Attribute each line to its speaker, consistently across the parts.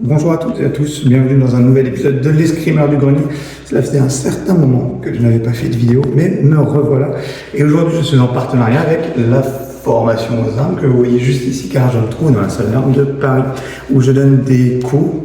Speaker 1: Bonjour à toutes et à tous, bienvenue dans un nouvel épisode de l'Escrimeur du Grenier. Cela faisait un certain moment que je n'avais pas fait de vidéo, mais me revoilà. Et aujourd'hui, je suis en partenariat avec la formation aux armes que vous voyez juste ici, car je me trouve dans la salle d'armes de Paris, où je donne des cours.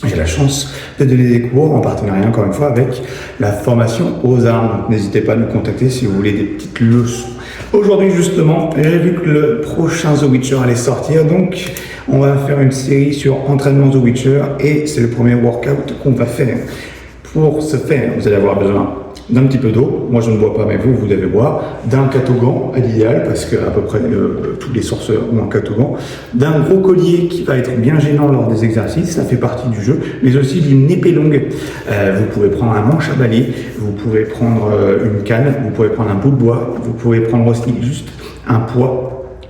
Speaker 1: J'ai la chance de donner des cours en partenariat, encore une fois, avec la formation aux armes. N'hésitez pas à nous contacter si vous voulez des petites leçons. Aujourd'hui, justement, j'ai vu que le prochain The Witcher allait sortir, donc on va faire une série sur entraînement The Witcher et c'est le premier workout qu'on va faire. Pour ce faire, vous allez avoir besoin d'un petit peu d'eau. Moi, je ne bois pas, mais vous devez boire. D'un catogan à l'idéal, parce que à peu près tous les sorceurs ont un catogan. D'un gros collier qui va être bien gênant lors des exercices, ça fait partie du jeu. Mais aussi d'une épée longue. Vous pouvez prendre un manche à balai, vous pouvez prendre une canne, vous pouvez prendre un bout de bois, vous pouvez prendre aussi juste un poids.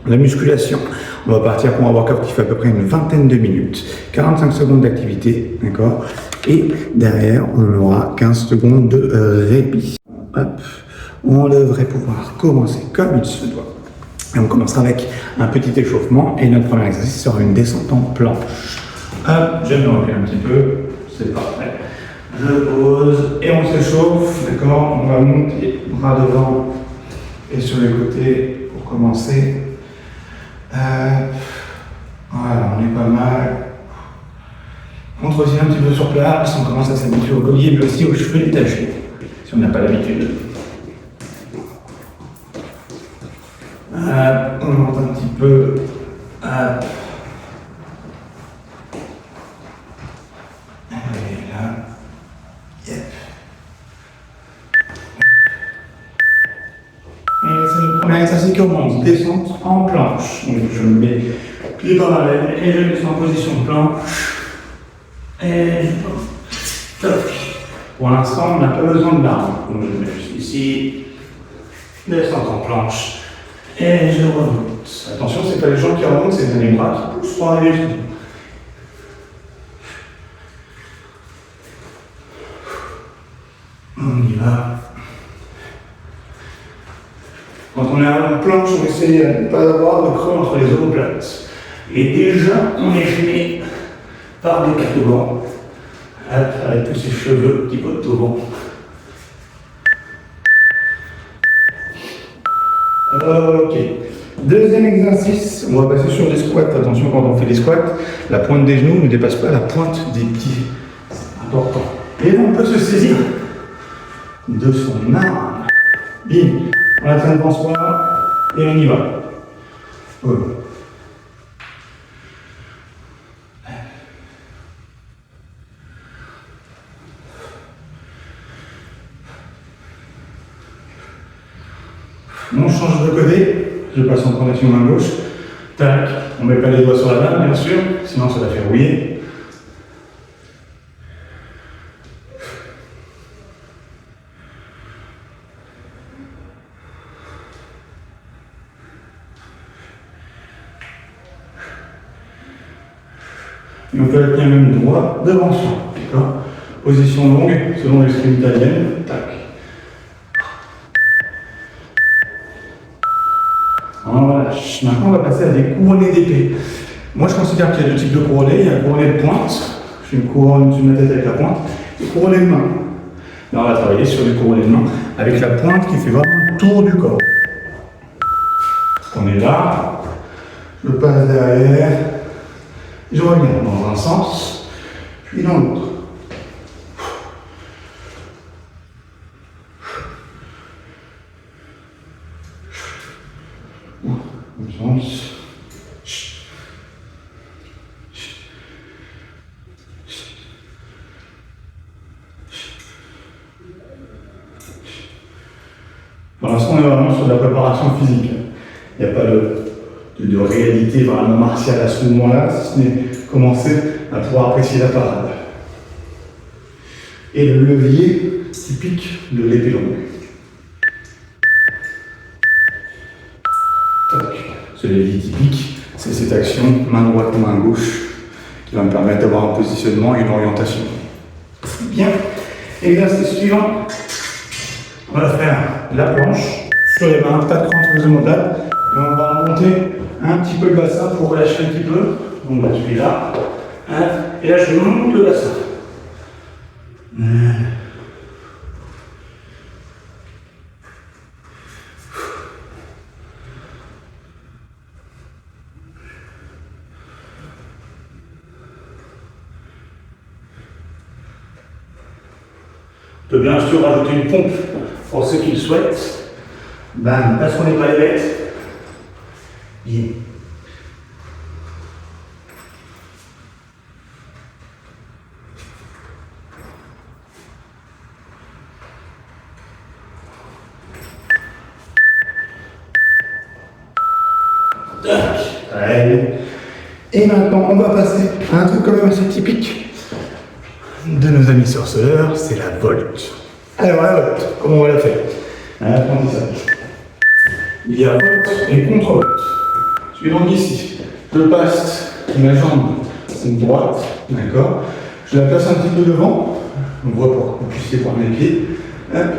Speaker 1: La musculation, on va partir pour un workout qui fait à peu près une vingtaine de minutes, 45 secondes d'activité, d'accord? Et derrière, on aura 15 secondes de répit. Hop, on devrait pouvoir commencer comme il se doit. Et on commencera avec un petit échauffement et notre premier exercice sera une descente en planche. Hop, je me recule un petit peu, c'est parfait. Je pose et on s'échauffe, d'accord? On va monter bras devant et sur les côtés pour commencer. Voilà, on est pas mal. On se retient un petit peu sur place, on commence à s'habituer au collier, mais aussi aux cheveux détachés, si on n'a pas l'habitude. On monte un petit peu. Allez, là. Yep. Et c'est le premier exercice qui commence, descente en planche. Donc je me mets pieds parallèles et je descends en position de planche. Et je toc. Pour l'instant, on n'a pas besoin de l'arme. Donc je me mets juste ici, descente en planche, et je remonte. Attention, c'est pas les jambes qui remontent, c'est les bras qui poussent pour arriver jusqu'au bout. On y va. Quand on est en planche, on essaie de ne pas avoir de creux entre les omoplates. Et déjà, on est gêné par des catogans, avec tous ces cheveux qui potent au vent. Ok. Deuxième exercice, on va passer sur les squats. Attention, quand on fait les squats, la pointe des genoux ne dépasse pas la pointe des pieds. C'est important. Et là, on peut se saisir de son arme. Bim. On la traîne devant soi et on y va. On change de côté, je passe en protection main gauche. Tac, on ne met pas les doigts sur la main, bien sûr, sinon ça va faire rouiller. Et on peut la tenir même droit devant soi, d'accord? Position longue, selon l'extrémité italienne, tac. Voilà. Maintenant, on va passer à des couronnés d'épée. Moi, je considère qu'il y a deux types de couronnés. Il y a un couronné de pointe, je fais une couronne sur ma tête avec la pointe, et couronné de main. Là, on va travailler sur des couronnés de main avec la pointe qui fait vraiment le tour du corps. On est là, je passe derrière, je reviens dans un sens, puis dans l'autre. Pour l'instant, on est vraiment sur de la préparation physique. Il n'y a pas de réalité vraiment martiale à ce moment-là, si ce n'est commencer à pouvoir apprécier la parade. Et le levier typique de l'épée longue. Ce levier typique, c'est cette action main droite, main gauche, qui va me permettre d'avoir un positionnement et une orientation. Bien. Exercice suivant. On va faire la planche sur les mains, pas de cran entre les omoplates. Et on va remonter un petit peu le bassin pour relâcher un petit peu. Donc je suis là. Et là, je monte le bassin. On peut bien sûr rajouter une pompe pour ceux qui le souhaitent. Bam, parce qu'on n'est pas les bêtes. Bim. Allez. Et maintenant, on va passer à un truc quand même assez typique de nos amis sorceleurs, c'est la volte. Alors la volte, comment on va la faire? Un apprentissage. Il y a volte et contre-volte. Je suis donc ici, je passe ma jambe droite, d'accord? Je la place un petit peu devant, on voit pour que vous puissiez voir mes pieds.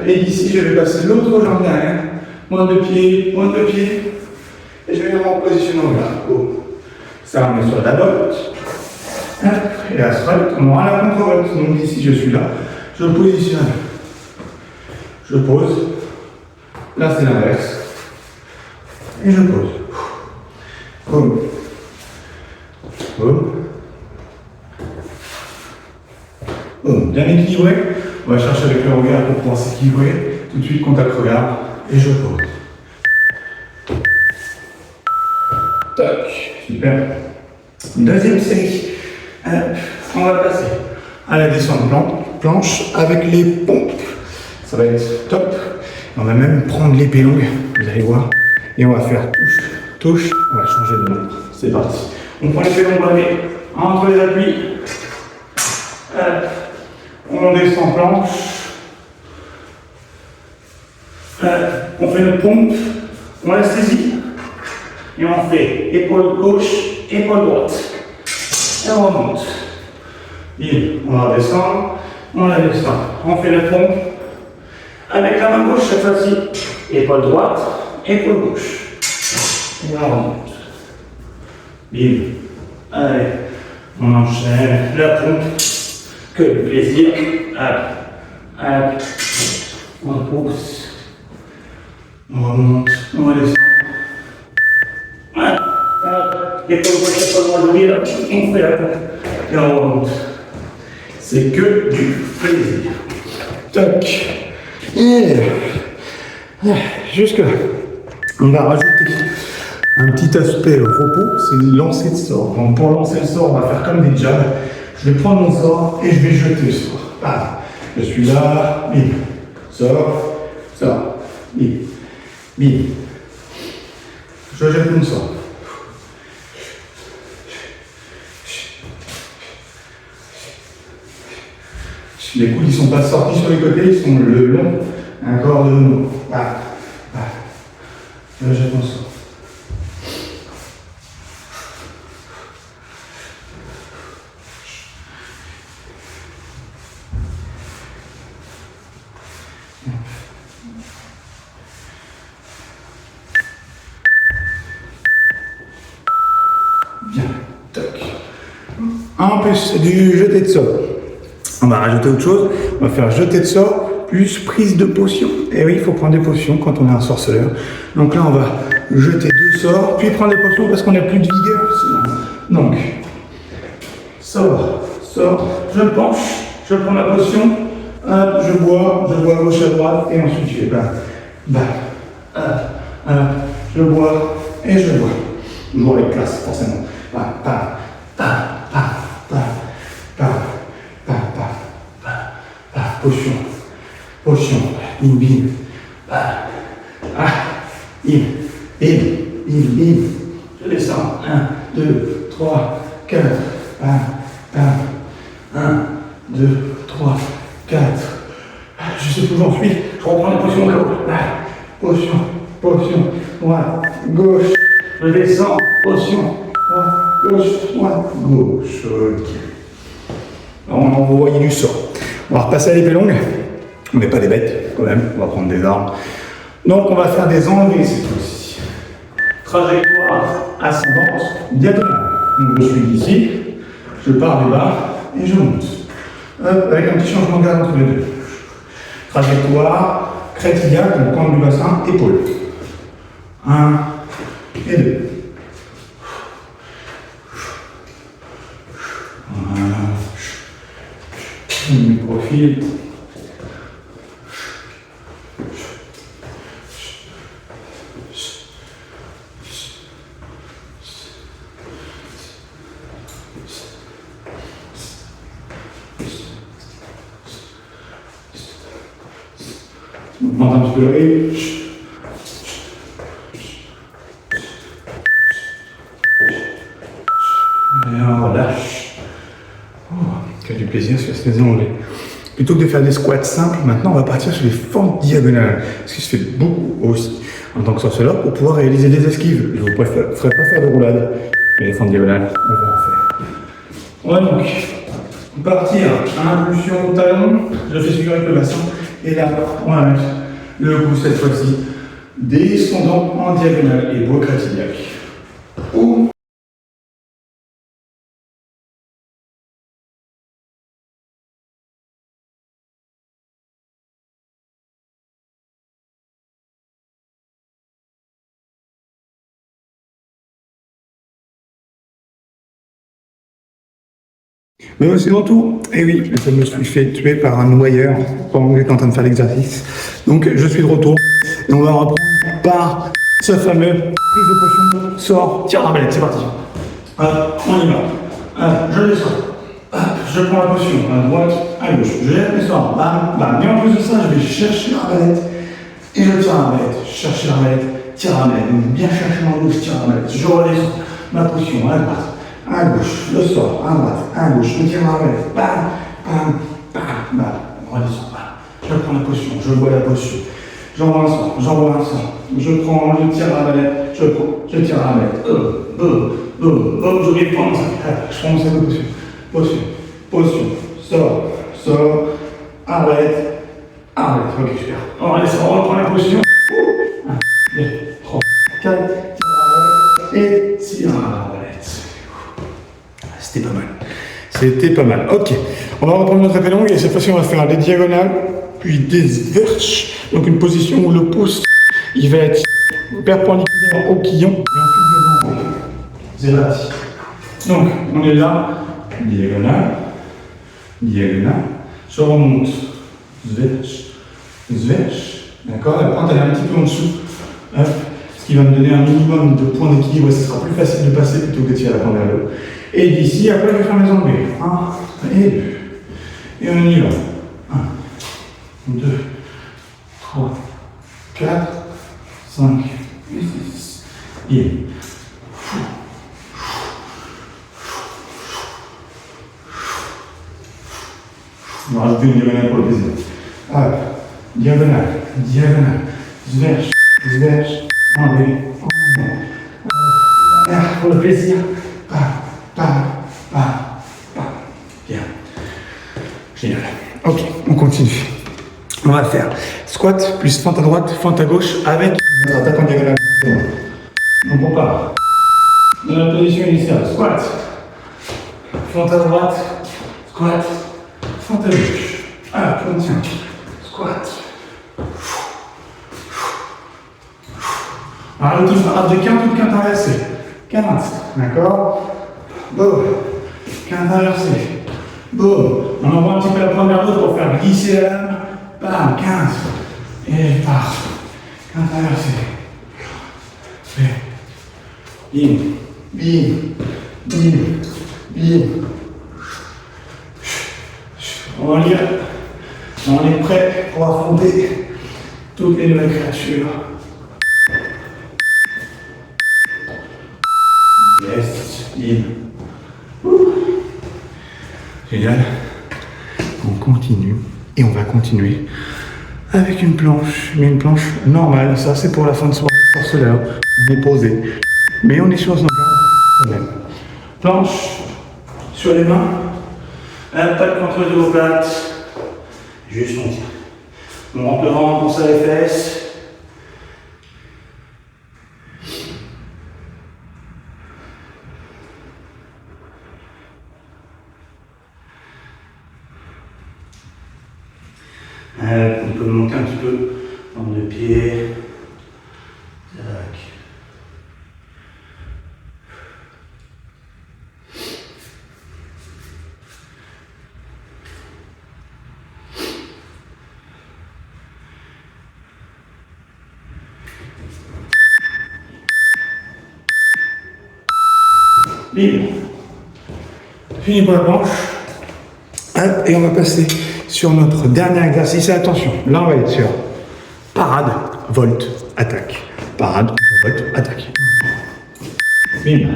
Speaker 1: Et ici, je vais passer l'autre jambe derrière, pointe de pied, et je vais me repositionner en bas. Oh. Ça, on est sur la volte. Et la volte, on aura la contre-volte. Donc ici, je suis là, je positionne, je pose. Là, c'est l'inverse. Et je pose. Boum. Boum. Boum. Bien équilibré. On va chercher avec le regard pour pouvoir s'équilibrer. Tout de suite, contact regard. Et je pose. Tac. Super. Deuxième série. On va passer à la descente planche avec les pompes. Ça va être top. On va même prendre l'épée longue, vous allez voir. Et on va faire touche. On va changer de nom. C'est parti. On prend l'épée longue, on la met entre les appuis. On descend planche. On fait notre pompe. On la saisit. Et on fait épaule gauche, épaule droite. Et on remonte. Et on va descendre, on la descend. On fait la pompe avec la main gauche cette fois-ci. Épaule droite, épaule gauche. Et on remonte. Bim. Allez, on enchaîne la pompe. Que le plaisir. Hop. On pousse. On remonte, on redescend. Épaule gauche, épaule droite, oublie là. On fait la pompe. Et on remonte. C'est que du plaisir. Toc. Et jusque là. On va rajouter un petit aspect au repos, c'est une lancée de sort. Donc pour lancer le sort, on va faire comme des jabs. Je vais prendre mon sort et je vais jeter le sort. Ah, je suis là, bim. Sort, bim. Bim. Je jette mon sort. Les coudes ne sont pas sortis sur les côtés, ils sont le long, un corps de nous. Voilà. Je jette mon sort. Bien, toc. En plus, c'est du jeté de sort. On va rajouter autre chose, on va faire jeter de sort plus prise de potion. Et oui, il faut prendre des potions quand on est un sorceleur. Donc là, on va jeter 2 sorts, puis prendre des potions parce qu'on n'a plus de vigueur sinon. Donc, sort, je penche, je prends ma potion, hop, je bois à gauche à droite, et ensuite je fais bam, je bois, et je bois. Toujours avec classe, forcément. Potion, bim, bim, je descends, 1, 2, 3, 4, 1, 2, 3, 4, je sais plus où j'en suis, je reprends la potion au cas où, potion, droite, gauche, je descends, potion, droite, gauche, ok. On va envoyer du sort. On va repasser à l'épée longue. On n'est pas des bêtes, quand même. On va prendre des armes. Donc, on va faire des enlevés cette fois-ci. Trajectoire ascendante, diagonale. Donc, je suis ici. je pars du bas et je monte. Hop, avec un petit changement de garde entre les deux. Trajectoire, crête iliaque, donc angle du bassin, épaule. 1 et 2. Voilà. On met le profil. On monte un petit peu le rythme. Et on relâche. Oh, quel du plaisir sur ces onglets. Plutôt que de faire des squats simples, maintenant on va partir sur les fentes diagonales. Ce qui se fait beaucoup aussi en tant que sorceleur pour pouvoir réaliser des esquives. Je ne vous ferai pas faire de roulade, mais les fentes diagonales, on va en faire. On va donc partir à impulsion au talon. Je fais suivre avec le bassin. Et là, on va mettre le coup cette fois-ci descendant en diagonale et beau crête iliaque. Ou mais c'est mon tour. Et oui, je me suis fait tuer par un noyeur pendant que j'étais en train de faire l'exercice. Donc je suis de retour. Et on va reprendre par ce fameux prise de potion, sort, tire la balette, c'est parti. On y va. Je descends. Je prends la potion à droite, à gauche. Je lève mes sorts. Bam, bam. Mais en plus de ça, je vais chercher la balette. Et je tire la balette. Chercher la balette, tire la balette. Donc bien chercher ma gauche, tire la balette. Je redescends ma potion à droite. À gauche, le sort, à droite, à gauche, je me tire la balette, bam, bam, bam, bam, redescends, bam. Je prends la potion, je bois la potion, j'envoie un sang, je prends, je tire la balette, je tire la balette, je vais prendre ça, je prends mon sac de potion, sort, arrête, ok, super. On redescend, on reprend la potion, 1, 2, 3, 4, tire la balette, et tire la balette. C'était pas mal. Ok, on va reprendre notre épée longue et cette fois-ci on va faire des diagonales, puis des verches. Donc une position où le pouce, il va être perpendiculaire au quillon et ensuite devant. C'est parti. Donc on est là, diagonale, je remonte, verche, d'accord, la pointe elle est un petit peu en dessous. Hop. Ce qui va me donner un minimum de points d'équilibre et ce sera plus facile de passer plutôt que de tirer la pointe vers le haut. Et d'ici, après, je vais faire mes enlever. 1 et 2. Et on y va. 1, 2, 3, 4, 5, et 6. Et on va rajouter une diagonale pour le plaisir. Hop. Diagonale, verche, enlever. Pour le plaisir. Bien. Génial. Ok, on continue. On va faire squat plus fente à droite, fente à gauche avec notre attaque en diagonale. Donc on part de la position initiale. Squat. Fente à droite. Squat. Fente à gauche. On tient. Squat. Alors le tout frappe de quinte ou de quinte inversée. Quinte. D'accord. Boum. Quinte inversée. Boum. On envoie un petit peu la pointe vers l'autre pour faire glisser la lame. Bam. Quinte. Et part. Quinte inversée. Bim. On est prêt pour affronter toutes les nouvelles créatures. Yes, génial. On continue et on va continuer avec une planche, mais une planche normale. Ça, c'est pour la fin de soirée sorceleur. On est posé, mais on est sur nos gardes quand même. Planche sur les mains, impact contre les omoplates. Juste on tient. On rentre le ventre, on serre les fesses. On peut monter un petit peu dans le pied. Tac. Libre. Fini pour la planche. Hop, et on va passer sur notre dernier exercice. Et attention, là on va être sur parade, volte, attaque. Parade, volte, attaque. Bim.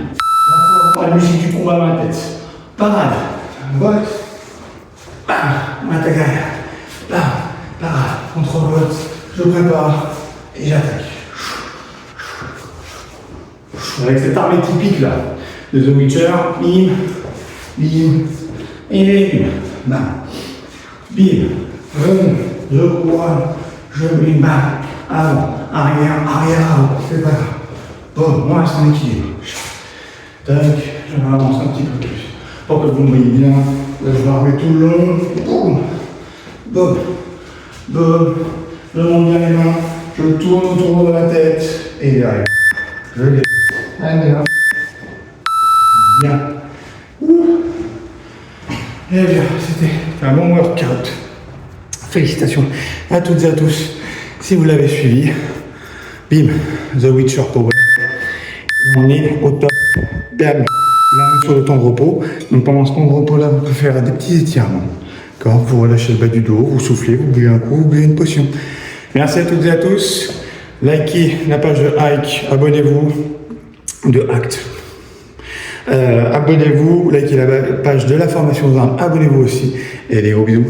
Speaker 1: On va la musique du combat dans la tête. Parade, volte, bam, attaque arrière. Bam, parade, contrôle, volte, je prépare et j'attaque. Avec cette armée typique là. De The Witcher, bim, bim, et bim, bam, bim, je cours, je bim, bam, avant, arrière, avant, c'est pas grave. Bon, on reste en équilibre. Tac, je vais avancer un petit peu plus. Pour que vous me voyez bien, là je vais arrêter tout le long, boum, boum, boum, je monte bien les mains, je tourne autour de la tête, et derrière, je les. Allez, hop. Bien. Eh bien, c'était un bon workout. Félicitations à toutes et à tous si vous l'avez suivi. Bim, The Witcher Power. On est au top. Bam. Là, on est sur le temps de repos. Donc pendant ce temps de repos-là, vous pouvez faire des petits étirements. Quand vous relâchez le bas du dos, vous soufflez, vous buvez un coup, vous buvez une potion. Merci à toutes et à tous. Likez la page de Hike, abonnez-vous de Act. Abonnez-vous, likez la page de la formation aux armes, abonnez-vous aussi et des gros bisous.